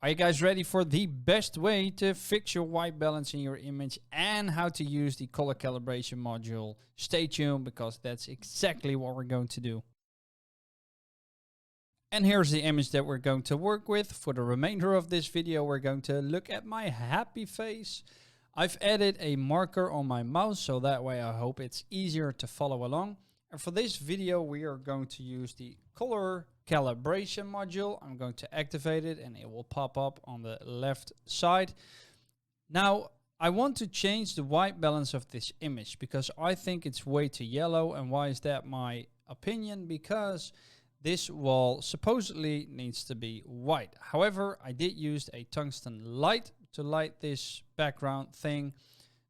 Are you guys ready for the best way to fix your white balance in your image and how to use the color calibration module? Stay tuned because that's exactly what we're going to do. And here's the image that we're going to work with. For the remainder of this video, we're going to look at my happy face. I've added a marker on my mouse, so that way I hope it's easier to follow along. And for this video, we are going to use the color calibration module. I'm going to activate it and it will pop up on the left side. Now, I want to change the white balance of this image because I think it's way too yellow. And why is that my opinion? Because this wall supposedly needs to be white. However, I did use a tungsten light to light this background thing.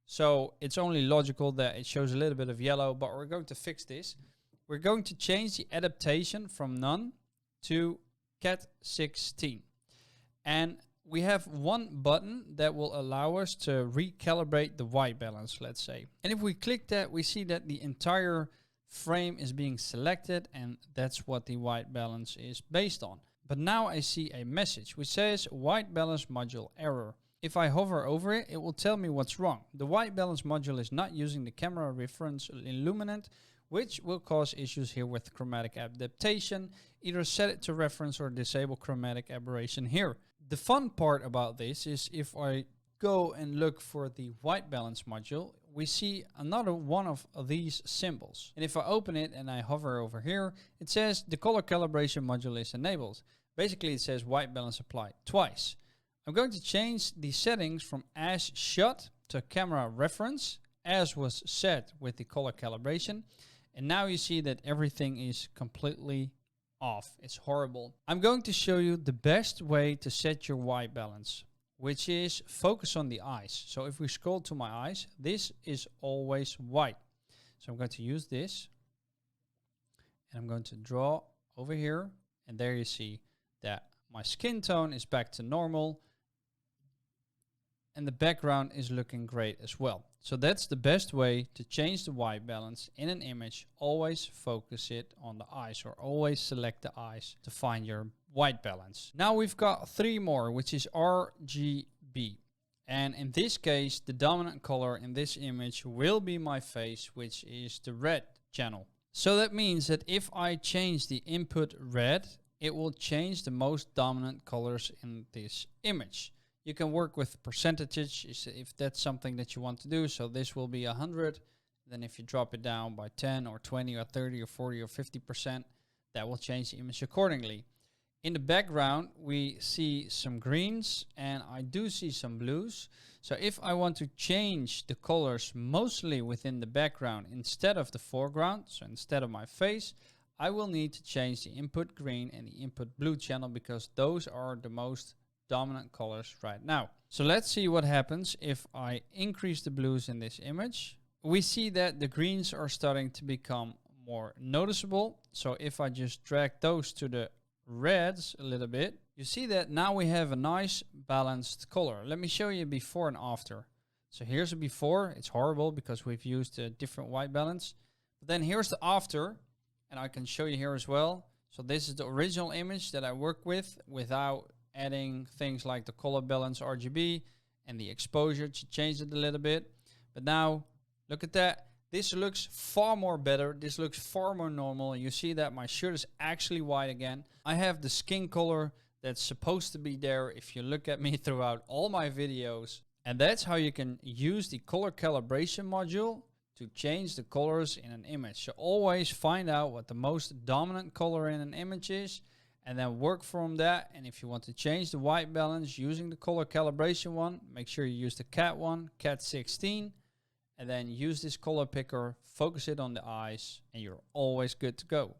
So it's only logical that it shows a little bit of yellow, but we're going to fix this. We're going to change the adaptation from none to cat 16. And we have one button that will allow us to recalibrate the white balance, let's say. And if we click that, we see that the entire frame is being selected, and that's what the white balance is based on. But now I see a message which says white balance module error. If I hover over it, it will tell me what's wrong. The white balance module is not using the camera reference illuminant, which will cause issues here with chromatic adaptation. Either set it to reference or disable chromatic aberration here. The fun part about this is if I go and look for the white balance module, we see another one of these symbols. And if I open it and I hover over here, it says the color calibration module is enabled. Basically, it says white balance applied twice. I'm going to change the settings from as shot to camera reference, as was set with the color calibration. And now you see that everything is completely off. It's horrible. I'm going to show you the best way to set your white balance, which is focus on the eyes. So if we scroll to my eyes, this is always white. So I'm going to use this and I'm going to draw over here. And there you see that my skin tone is back to normal. And the background is looking great as well. So that's the best way to change the white balance in an image. Always focus it on the eyes, or always select the eyes to find your white balance. Now we've got three more, which is RGB. And in this case, the dominant color in this image will be my face, which is the red channel. So that means that if I change the input red, it will change the most dominant colors in this image. You can work with percentages if that's something that you want to do. So this will be 100. Then if you drop it down by 10 or 20 or 30 or 40 or 50%, that will change the image accordingly. In the background, we see some greens and I do see some blues. So if I want to change the colors mostly within the background instead of the foreground, so instead of my face, I will need to change the input green and the input blue channel because those are the most dominant colors right now. So let's see what happens if I increase the blues in this image. We see that the greens are starting to become more noticeable. So if I just drag those to the reds a little bit, you see that now we have a nice balanced color. Let me show you before and after. So here's a before. It's horrible because we've used a different white balance. But then here's the after, and I can show you here as well. So this is the original image that I work with without adding things like the color balance RGB and the exposure to change it a little bit. But now look at that. This looks far more better. This looks far more normal. You see that my shirt is actually white again. I have the skin color that's supposed to be there if you look at me throughout all my videos. And that's how you can use the color calibration module to change the colors in an image. So always find out what the most dominant color in an image is and then work from that. And if you want to change the white balance using the color calibration one, make sure you use the cat one, cat 16, and then use this color picker, focus it on the eyes, and you're always good to go.